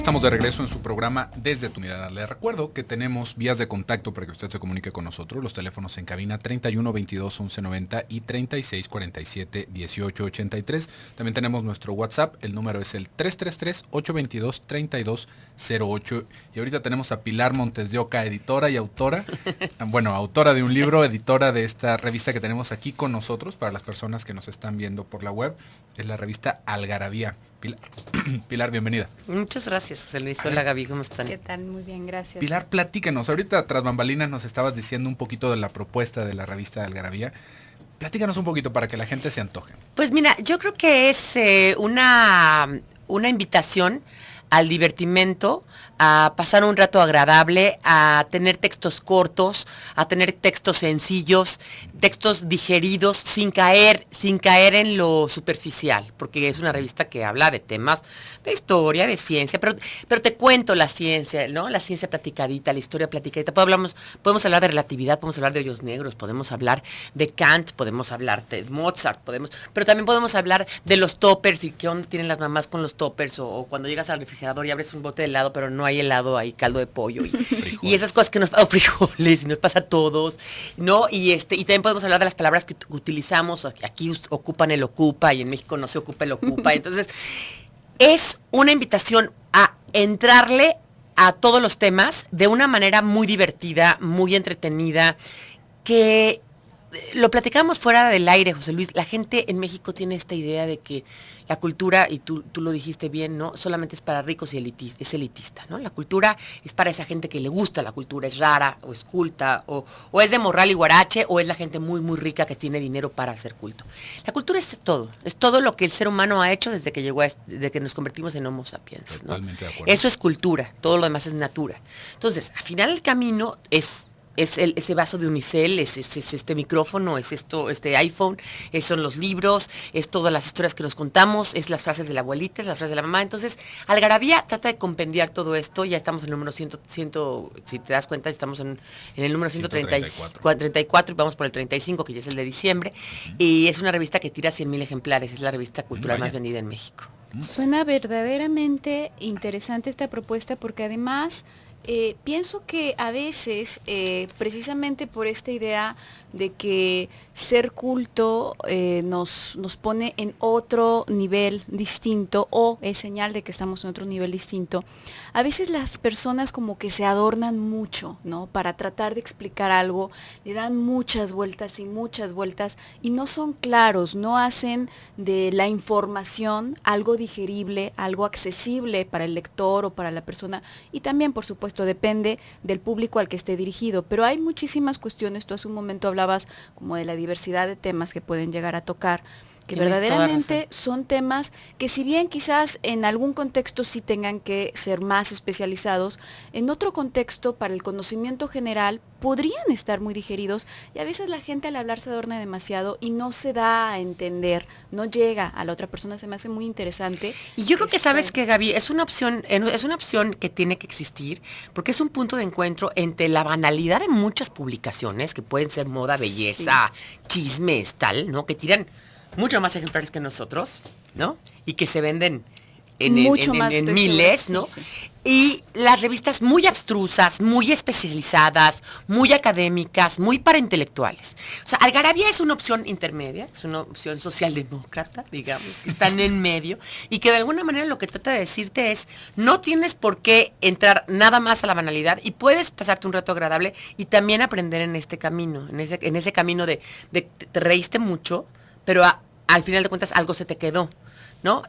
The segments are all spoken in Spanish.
Estamos de regreso en su programa Desde tu Mirada. Le recuerdo que tenemos vías de contacto para que usted se comunique con nosotros. Los teléfonos en cabina 31 22 11 90 y 36 47 18 83. También tenemos nuestro WhatsApp. El número es el 333 822 32 08. Y ahorita tenemos a Pilar Montes de Oca, editora y autora. Bueno, autora de un libro, editora de esta revista que tenemos aquí con nosotros para las personas que nos están viendo por la web. Es la revista Algarabía. Pilar, bienvenida. Muchas gracias, José Luis. Hola, Gaby, ¿cómo están? ¿Qué tal? Muy bien, gracias. Pilar, platícanos. Ahorita, tras bambalinas, nos estabas diciendo un poquito de la propuesta de la revista de Algarabía. Platícanos un poquito para que la gente se antoje. Pues mira, yo creo que es una invitación al divertimento, a pasar un rato agradable, a tener textos cortos, a tener textos sencillos, textos digeridos, sin caer en lo superficial, porque es una revista que habla de temas de historia, de ciencia, pero te cuento la ciencia, ¿no? La ciencia platicadita, la historia platicadita. Podemos hablar de relatividad, podemos hablar de hoyos negros, podemos hablar de Kant, podemos hablar de Mozart, pero también podemos hablar de los toppers y qué onda tienen las mamás con los toppers, o cuando llegas al refrigerador y abres un bote de helado, pero no hay helado, hay caldo de pollo y esas cosas que nos pasan, frijoles, y nos pasa a todos, ¿no? Y también podemos hablar de las palabras que utilizamos. Aquí ocupan el ocupa y en México no se ocupa el ocupa. Entonces, es una invitación a entrarle a todos los temas de una manera muy divertida, muy entretenida, que lo platicamos fuera del aire, José Luis. La gente en México tiene esta idea de que la cultura, y tú lo dijiste bien, ¿no? Solamente es para ricos y es elitista, ¿no? La cultura es para esa gente que le gusta la cultura, es rara, o es culta, o es de morral y guarache, o es la gente muy, muy rica que tiene dinero para hacer culto. La cultura es todo lo que el ser humano ha hecho desde que nos convertimos en Homo sapiens, ¿no? Totalmente de acuerdo. Eso es cultura, todo lo demás es natura. Entonces, al final el camino es ese vaso de unicel, es este micrófono, es este iPhone, son los libros, es todas las historias que nos contamos, es las frases de la abuelita, es las frases de la mamá. Entonces, Algarabía trata de compendiar todo esto. Ya estamos en el número 100, si te das cuenta, estamos en el número 134 y vamos por el 35, que ya es el de diciembre. Y es una revista que tira 100,000 ejemplares, es la revista cultural más vendida en México. Suena verdaderamente interesante esta propuesta, porque además pienso que a veces, precisamente por esta idea de que ser culto nos pone en otro nivel distinto, o es señal de que estamos en otro nivel distinto, a veces las personas como que se adornan mucho, ¿no? Para tratar de explicar algo, le dan muchas vueltas y no son claros, no hacen de la información algo digerible, algo accesible para el lector o para la persona, y también, por supuesto, depende del público al que esté dirigido, pero hay muchísimas cuestiones. Tú hace un momento hablabas como de la diversidad de temas que pueden llegar a tocar, que verdaderamente son temas que, si bien quizás en algún contexto sí tengan que ser más especializados, en otro contexto, para el conocimiento general, podrían estar muy digeridos, y a veces la gente al hablar se adorna demasiado y no se da a entender, no llega a la otra persona. Se me hace muy interesante. Y yo creo que sabes que, Gaby, es una opción que tiene que existir, porque es un punto de encuentro entre la banalidad de muchas publicaciones, que pueden ser moda, belleza, chismes, tal, ¿no? Que tiran mucho más ejemplares que nosotros, ¿no? Y que se venden en miles, ¿no? Sí. Y las revistas muy abstrusas, muy especializadas, muy académicas, muy para intelectuales. O sea, Algarabía es una opción intermedia, es una opción socialdemócrata, digamos, que están en medio, y que de alguna manera lo que trata de decirte es, no tienes por qué entrar nada más a la banalidad, y puedes pasarte un rato agradable y también aprender en este camino, en ese camino de te reíste mucho, pero al final de cuentas algo se te quedó, ¿no?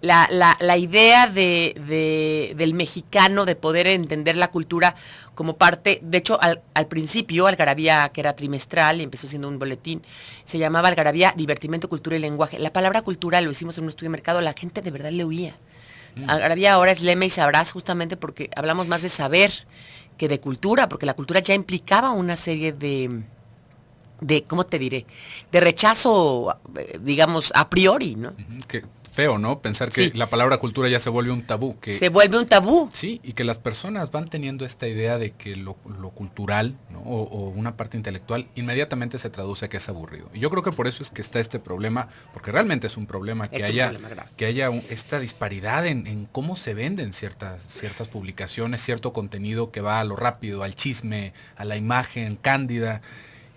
La idea del mexicano de poder entender la cultura como parte, de hecho, al principio, Algarabía, que era trimestral y empezó siendo un boletín, se llamaba Algarabía, Divertimento, Cultura y Lenguaje. La palabra cultura, lo hicimos en un estudio de mercado, la gente de verdad le oía. Algarabía ahora es leme y sabrás, justamente porque hablamos más de saber que de cultura, porque la cultura ya implicaba una serie de, ¿cómo te diré? De rechazo, digamos, a priori, ¿no? Que feo, ¿no? Pensar que la palabra cultura ya se vuelve un tabú. Se vuelve un tabú. Sí, y que las personas van teniendo esta idea de que lo cultural, ¿no? o una parte intelectual inmediatamente se traduce a que es aburrido. Y yo creo que por eso es que está este problema, porque realmente es un problema que haya esta disparidad en cómo se venden ciertas publicaciones, cierto contenido que va a lo rápido, al chisme, a la imagen cándida.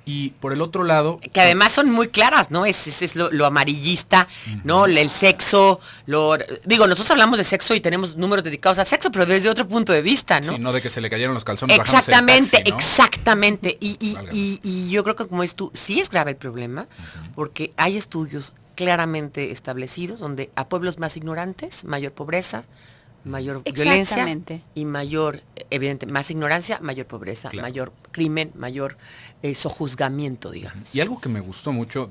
Y por el otro lado... Que además son muy claras, ¿no? Es lo amarillista, ¿no? El sexo, nosotros hablamos de sexo y tenemos números dedicados al sexo, pero desde otro punto de vista, ¿no? Sí, no de que se le cayeron los calzones. Exactamente, taxi, ¿no? Exactamente. Y yo creo que como es tú, sí es grave el problema, porque hay estudios claramente establecidos donde a pueblos más ignorantes, mayor pobreza, mayor violencia y mayor, evidente, más ignorancia, mayor pobreza, mayor crimen, mayor sojuzgamiento, digamos. Y algo que me gustó mucho,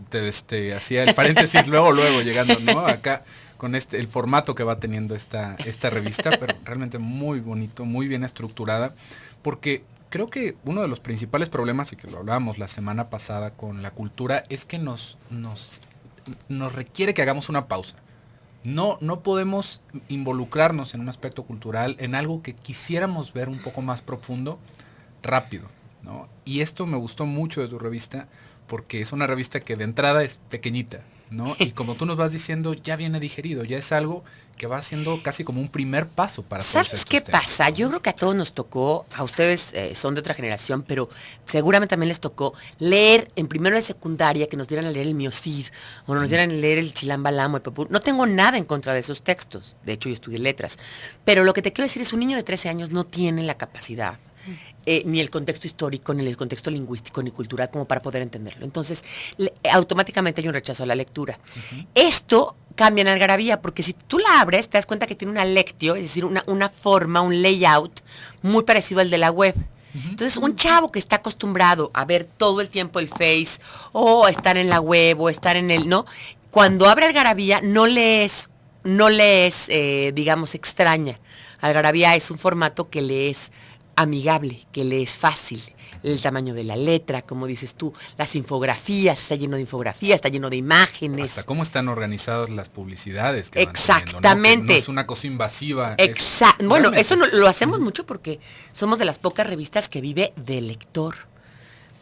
hacía el paréntesis luego llegando, ¿no? Acá con el formato que va teniendo esta revista, pero realmente muy bonito, muy bien estructurada, porque creo que uno de los principales problemas, y que lo hablábamos la semana pasada con la cultura, es que nos requiere que hagamos una pausa. No podemos involucrarnos en un aspecto cultural, en algo que quisiéramos ver un poco más profundo, rápido, ¿no? Y esto me gustó mucho de tu revista, porque es una revista que de entrada es pequeñita, ¿no? Y como tú nos vas diciendo, ya viene digerido, ya es algo que va siendo casi como un primer paso para todos ¿Sabes qué pasa? Yo creo que a todos nos tocó, a ustedes son de otra generación, pero seguramente también les tocó leer en primero de secundaria, que nos dieran a leer el Miocid, o nos dieran a leer el Chilambalamo, el Popul. No tengo nada en contra de esos textos, de hecho yo estudié letras, pero lo que te quiero decir es un niño de 13 años no tiene la capacidad, ni el contexto histórico, ni el contexto lingüístico, ni cultural, como para poder entenderlo. Entonces, automáticamente hay un rechazo a la lectura. Esto cambia en Algarabía, porque si tú la abres, te das cuenta que tiene una lectio, es decir, una forma, un layout muy parecido al de la web. Entonces, un chavo que está acostumbrado a ver todo el tiempo el Face, o estar en la web, o estar en ¿no? Cuando abre Algarabía, no le es, digamos, extraña. Algarabía es un formato que le es amigable, que le es fácil. El tamaño de la letra, como dices tú, las infografías, está lleno de infografías, está lleno de imágenes. Hasta cómo están organizadas las publicidades que exactamente. Van teniendo, ¿no? Que no es una cosa invasiva. Bueno, eso lo hacemos mucho porque somos de las pocas revistas que vive del lector.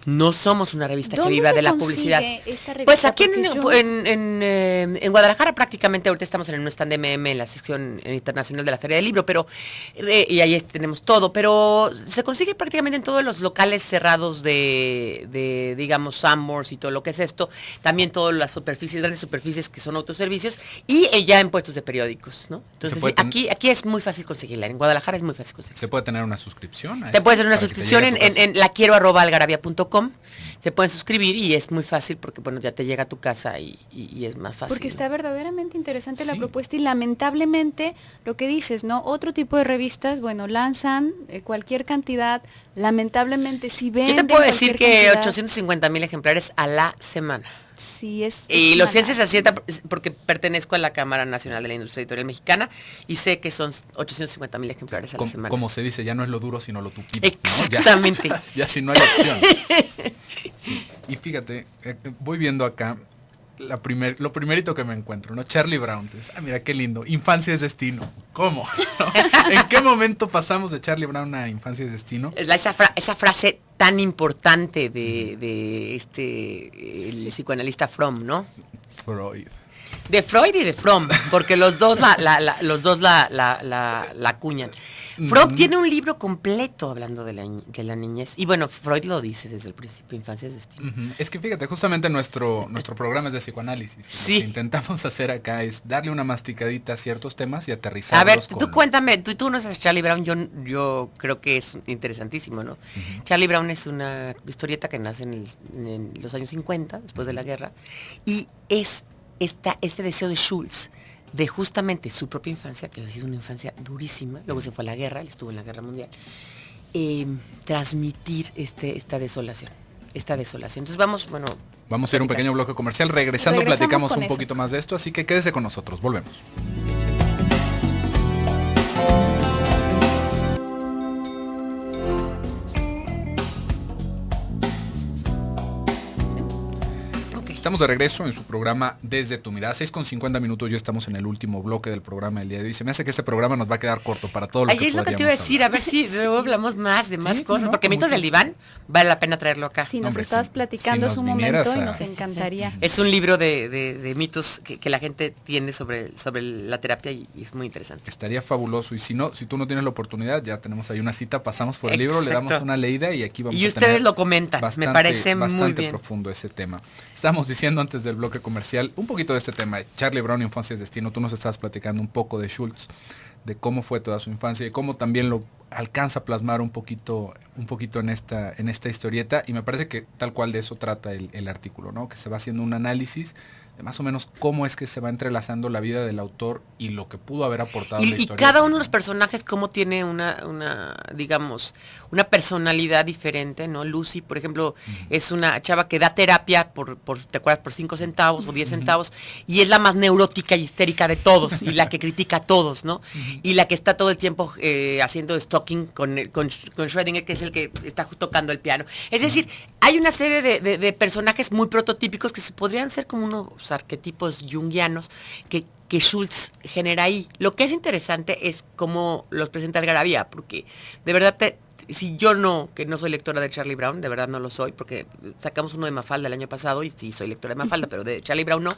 No somos una revista que viva de la publicidad. Esta revista? Pues aquí en Guadalajara prácticamente ahorita estamos en un stand de MM en la sección internacional de la Feria del Libro, pero y ahí tenemos todo, pero se consigue prácticamente en todos los locales cerrados de digamos, Sanborns y todo lo que es esto, también todas las grandes superficies que son autoservicios y ya en puestos de periódicos, ¿no? Entonces aquí es muy fácil conseguirla, en Guadalajara es muy fácil conseguirla. ¿Se puede tener una suscripción? Te puedes hacer una suscripción en laquiero@algarabia.com. Se pueden suscribir y es muy fácil porque, bueno, ya te llega a tu casa y es más fácil. Porque está verdaderamente interesante la propuesta y lamentablemente lo que dices, ¿no? Otro tipo de revistas, bueno, lanzan cualquier cantidad, lamentablemente si venden. Yo te puedo decir que 850,000 ejemplares a la semana. Sí, y lo ciencias así porque pertenezco a la Cámara Nacional de la Industria Editorial Mexicana y sé que son 850,000 ejemplares a la semana. Como se dice, ya no es lo duro sino lo tupido, exactamente, ¿no? Ya si no hay opción. Sí. Y fíjate, voy viendo acá lo primerito que me encuentro, ¿no? Charlie Brown. Mira qué lindo. Infancia es destino. ¿Cómo? ¿No? ¿En qué momento pasamos de Charlie Brown a Infancia es destino? Esa frase tan importante de el psicoanalista Fromm, ¿no? Freud. De Freud y de Fromm, porque los dos la acuñan. Fromm tiene un libro completo hablando de la niñez. Y bueno, Freud lo dice desde el principio, infancia es destino. Es que fíjate, justamente nuestro programa es de psicoanálisis. Sí. Lo que intentamos hacer acá es darle una masticadita a ciertos temas y aterrizarlos. A ver, tú cuéntame, tú no sabes Charlie Brown, yo creo que es interesantísimo, ¿no? Charlie Brown es una historieta que nace en los años 50, después de la guerra, y es este deseo de Schulz de justamente su propia infancia, que ha sido una infancia durísima, luego se fue a la guerra, él estuvo en la guerra mundial, transmitir esta desolación. Entonces vamos a hacer un pequeño bloque comercial, regresamos platicamos un poquito más de esto, así que quédese con nosotros, volvemos. Estamos Estamos de regreso en su programa Desde tu Mirada. 6:50 ya estamos en el último bloque del programa del día de hoy. Se me hace que este programa nos va a quedar corto para todo lo que es lo que te iba a decir, hablar. a ver si luego hablamos más de más cosas, no, porque Mitos del Diván vale la pena traerlo acá. Sí, nos estabas platicando hace un momento y nos encantaría. Es un libro de mitos que la gente tiene sobre la terapia y es muy interesante. Estaría fabuloso. Y si tú no tienes la oportunidad, ya tenemos ahí una cita, pasamos por el libro, le damos una leída y aquí vamos a ustedes lo comentan, me parece muy bien. Bastante profundo ese tema. Estábamos diciendo antes del bloque comercial un poquito de este tema. Charlie Brown, Infancia es Destino. Tú nos estabas platicando un poco de Schultz, de cómo fue toda su infancia y cómo también lo alcanza a plasmar un poquito en esta historieta, y me parece que tal cual de eso trata el artículo, ¿no? Que se va haciendo un análisis de más o menos cómo es que se va entrelazando la vida del autor y lo que pudo haber aportado la historia. Y cada uno de los personajes cómo tiene digamos, una personalidad diferente, ¿no? Lucy, por ejemplo, es una chava que da terapia ¿te acuerdas? Por 5 centavos o 10 centavos, y es la más neurótica y histérica de todos, y la que critica a todos, ¿no? Y la que está todo el tiempo haciendo stalking con Schrödinger, que es el que está tocando el piano. Es decir, hay una serie de personajes muy prototípicos que se podrían ser como unos arquetipos junguianos que Schultz genera ahí. Lo que es interesante es cómo los presenta Algarabía, porque de verdad si yo que no soy lectora de Charlie Brown, de verdad no lo soy, porque sacamos uno de Mafalda el año pasado y sí soy lectora de Mafalda, pero de Charlie Brown no,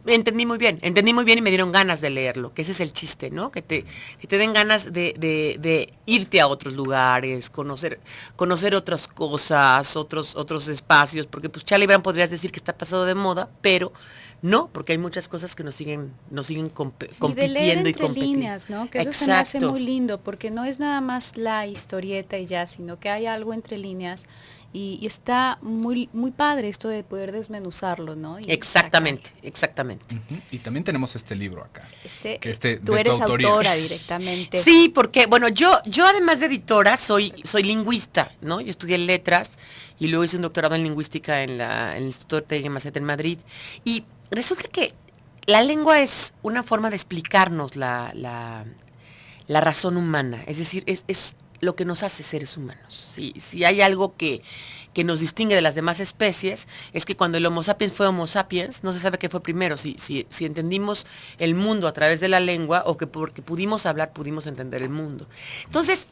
entendí muy bien y me dieron ganas de leerlo, que ese es el chiste, ¿no? Que te den ganas de irte a otros lugares, conocer otras cosas, otros espacios, porque pues Charlie Brown podrías decir que está pasado de moda, pero no, porque hay muchas cosas que nos siguen compitiendo y de leer entre competiendo. líneas, ¿no? Que eso se me hace muy lindo, porque no es nada más la historieta y ya, sino que hay algo entre líneas y está muy muy padre esto de poder desmenuzarlo, ¿no? Y exactamente. Y también tenemos este libro acá. Tú eres autora directamente. Sí, porque bueno, yo además de editora soy lingüista, ¿no? Yo estudié letras y luego hice un doctorado en lingüística en el Instituto de Ortega y Gasset en Madrid, y resulta que la lengua es una forma de explicarnos la razón humana, es decir, es lo que nos hace seres humanos. Si hay algo que nos distingue de las demás especies, es que cuando el Homo sapiens fue Homo sapiens, no se sabe qué fue primero, si entendimos el mundo a través de la lengua, o que porque pudimos hablar, pudimos entender el mundo. Entonces,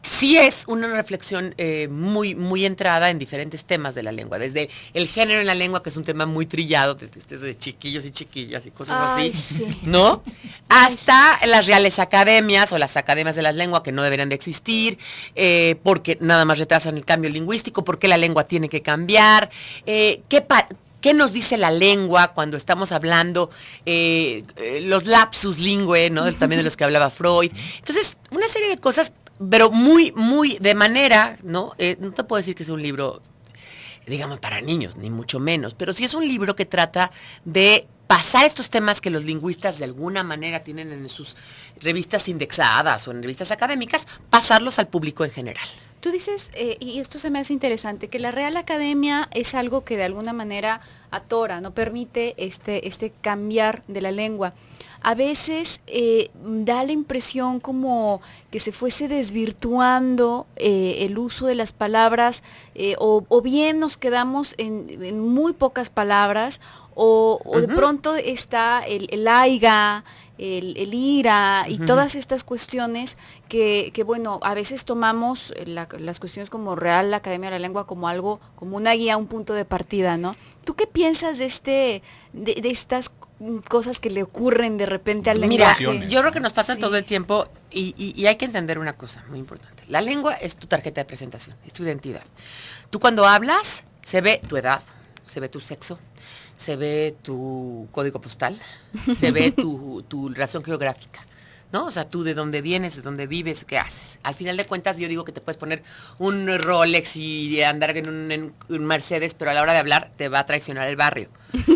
sí es una reflexión muy, muy entrada en diferentes temas de la lengua, desde el género en la lengua, que es un tema muy trillado, de chiquillos y chiquillas y cosas así, sí. ¿no? Hasta las reales academias o las academias de la lengua, que no deberían de existir, porque nada más retrasan el cambio lingüístico, porque la lengua tiene que cambiar, ¿qué nos dice la lengua cuando estamos hablando? Los lapsus lingüe, ¿no? También de los que hablaba Freud. Entonces, una serie de cosas, pero muy, muy de manera, ¿no? No te puedo decir que es un libro, digamos, para niños, ni mucho menos, pero sí es un libro que trata de pasar estos temas que los lingüistas de alguna manera tienen en sus revistas indexadas o en revistas académicas, pasarlos al público en general. Tú dices, y esto se me hace interesante, que la Real Academia es algo que de alguna manera atora, no permite este cambiar de la lengua. A veces da la impresión como que se fuese desvirtuando el uso de las palabras, o bien nos quedamos en muy pocas palabras, o de pronto está el aiga, el ira y todas estas cuestiones que bueno, a veces tomamos las cuestiones como Real Academia de la Lengua como algo, como una guía, un punto de partida, ¿no? ¿Tú qué piensas de estas cosas que le ocurren de repente al lenguaje? Mira, yo creo que nos pasa todo el tiempo y hay que entender una cosa muy importante. La lengua es tu tarjeta de presentación, es tu identidad. Tú cuando hablas, se ve tu edad, se ve tu sexo, se ve tu código postal, se ve tu razón geográfica, ¿no? O sea, tú de dónde vienes, de dónde vives, qué haces. Al final de cuentas, yo digo que te puedes poner un Rolex y andar en un Mercedes, pero a la hora de hablar te va a traicionar el barrio,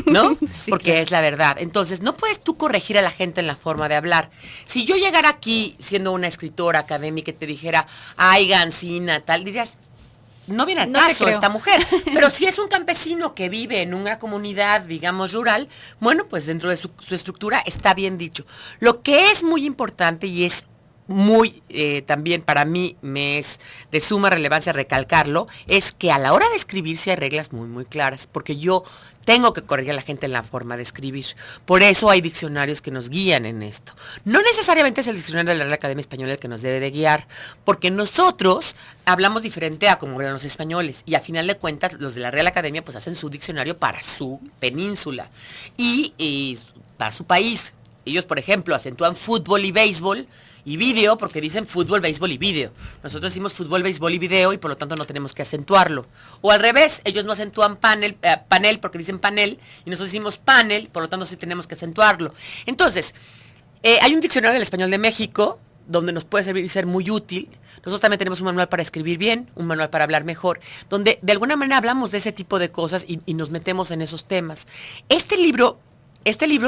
¿no? Sí, porque claro, es la verdad. Entonces, no puedes tú corregir a la gente en la forma de hablar. Si yo llegara aquí siendo una escritora académica y te dijera, ay, Gansina, tal, dirías, no viene al caso esta mujer, pero si es un campesino que vive en una comunidad, digamos, rural, bueno, pues dentro de su estructura está bien dicho. Lo que es muy importante y es muy también para mí me es de suma relevancia recalcarlo, es que a la hora de escribir sí hay reglas muy, muy claras, porque yo tengo que corregir a la gente en la forma de escribir. Por eso hay diccionarios que nos guían en esto. No necesariamente es el diccionario de la Real Academia Española el que nos debe de guiar, porque nosotros hablamos diferente a como hablan los españoles, y a final de cuentas los de la Real Academia pues hacen su diccionario para su península y para su país. Ellos, por ejemplo, acentúan fútbol y béisbol y vídeo porque dicen fútbol, béisbol y vídeo. Nosotros decimos fútbol, béisbol y vídeo y por lo tanto no tenemos que acentuarlo. O al revés, ellos no acentúan panel porque dicen panel y nosotros decimos panel, por lo tanto sí tenemos que acentuarlo. Entonces, hay un diccionario del español de México donde nos puede servir y ser muy útil. Nosotros también tenemos un manual para escribir bien, un manual para hablar mejor, donde de alguna manera hablamos de ese tipo de cosas y nos metemos en esos temas. Este libro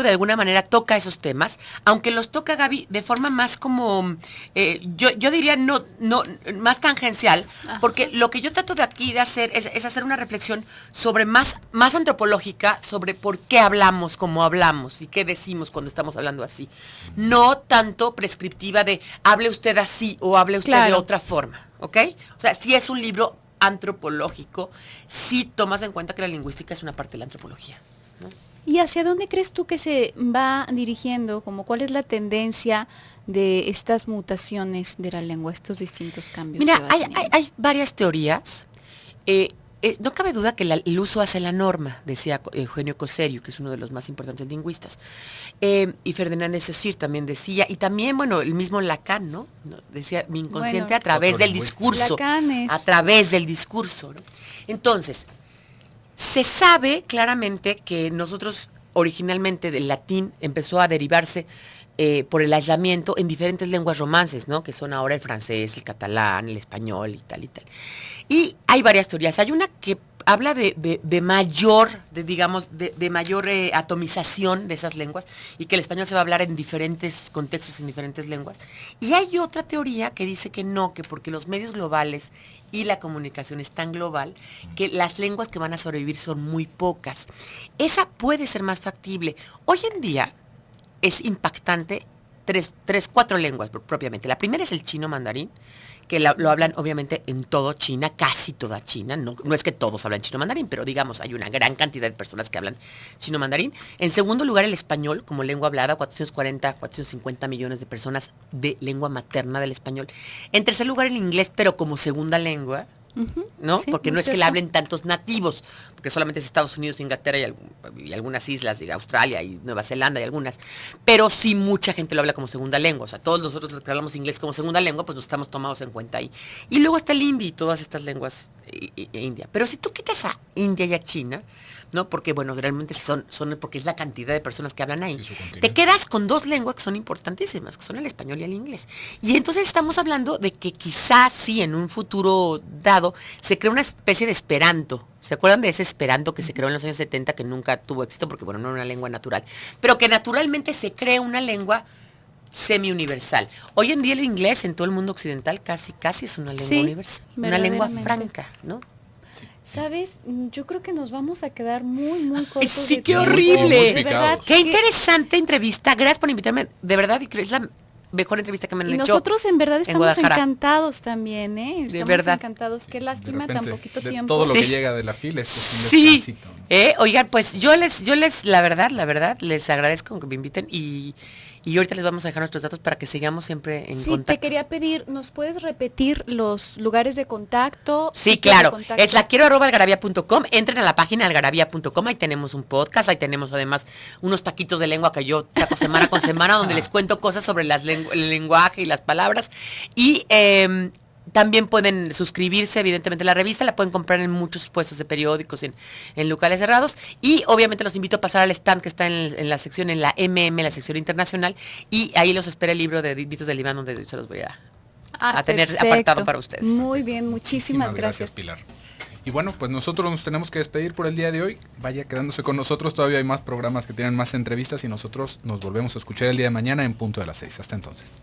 de alguna manera toca esos temas, aunque los toca, Gaby, de forma más como, yo diría no más tangencial, porque lo que yo trato de aquí de hacer es hacer una reflexión sobre más antropológica, sobre por qué hablamos como hablamos y qué decimos cuando estamos hablando así. No tanto prescriptiva de hable usted así o hable usted de otra forma, ¿ok? O sea, si es un libro antropológico, si tomas en cuenta que la lingüística es una parte de la antropología, ¿no? ¿Y hacia dónde crees tú que se va dirigiendo? Como cuál es la tendencia de estas mutaciones de la lengua, estos distintos cambios? Mira, hay varias teorías. No cabe duda que el uso hace la norma, decía Eugenio Coserio, que es uno de los más importantes lingüistas. Y Ferdinand de Saussure también decía, y también, bueno, el mismo Lacan, ¿no? Decía, mi inconsciente a través del discurso. A través del discurso, ¿no? Entonces, se sabe claramente que nosotros originalmente del latín empezó a derivarse por el aislamiento en diferentes lenguas romances, ¿no? Que son ahora el francés, el catalán, el español y tal y tal. Y hay varias teorías. Hay una que habla de mayor atomización de esas lenguas y que el español se va a hablar en diferentes contextos, en diferentes lenguas. Y hay otra teoría que dice que no, que porque los medios globales y la comunicación es tan global que las lenguas que van a sobrevivir son muy pocas. Esa puede ser más factible. Hoy en día es impactante cuatro lenguas propiamente. La primera es el chino mandarín, que lo hablan obviamente en todo China, casi toda China. No es que todos hablan chino mandarín, pero digamos hay una gran cantidad de personas que hablan chino mandarín. En segundo lugar, el español como lengua hablada, 450 millones de personas de lengua materna del español. En tercer lugar, el inglés, pero como segunda lengua. ¿No? Sí, porque no es que le hablen tantos nativos, porque solamente es Estados Unidos, Inglaterra y algunas islas, de Australia y Nueva Zelanda y algunas, pero sí mucha gente lo habla como segunda lengua. O sea, todos nosotros los que hablamos inglés como segunda lengua, pues nos estamos tomados en cuenta ahí. Y luego está el hindi y todas estas lenguas India. Pero si tú quitas a India y a China, ¿no? Porque, bueno, realmente son porque es la cantidad de personas que hablan ahí. Sí, te quedas con dos lenguas que son importantísimas, que son el español y el inglés. Y entonces estamos hablando de que quizás sí, en un futuro dado, se crea una especie de esperanto. ¿Se acuerdan de ese esperanto que se creó en los años 70 que nunca tuvo éxito porque, bueno, no era una lengua natural? Pero que naturalmente se crea una lengua semi-universal. Hoy en día el inglés en todo el mundo occidental casi es una lengua universal, una lengua franca, ¿no? ¿Sabes? Yo creo que nos vamos a quedar muy cortos. Sí, qué horrible. De verdad, qué interesante entrevista. Gracias por invitarme. De verdad, es la mejor entrevista que me han hecho. Y nosotros en verdad estamos encantados también, ¿eh? Estamos de verdad encantados. Qué lástima tan poquito tiempo. Todo lo que llega de la fila es un descansito, ¿no? Oigan, pues yo les la verdad, les agradezco que me inviten y ahorita les vamos a dejar nuestros datos para que sigamos siempre en contacto. Sí, te quería pedir, ¿nos puedes repetir los lugares de contacto? Sí, claro, es laquiero@algarabia.com, entren a la página algarabia.com, ahí tenemos un podcast, ahí tenemos además unos taquitos de lengua que yo saco semana con semana, donde les cuento cosas sobre el lenguaje y las palabras, y también pueden suscribirse, evidentemente, a la revista, la pueden comprar en muchos puestos de periódicos, en locales cerrados, y obviamente los invito a pasar al stand que está en la sección, en la la sección internacional, y ahí los espera el libro de Vitos del Iván, donde se los voy a tener apartado para ustedes. Muy bien, muchísimas gracias, Pilar. Y bueno, pues nosotros nos tenemos que despedir por el día de hoy. Vaya quedándose con nosotros, todavía hay más programas que tienen más entrevistas y nosotros nos volvemos a escuchar el día de mañana en punto de las 6. Hasta entonces.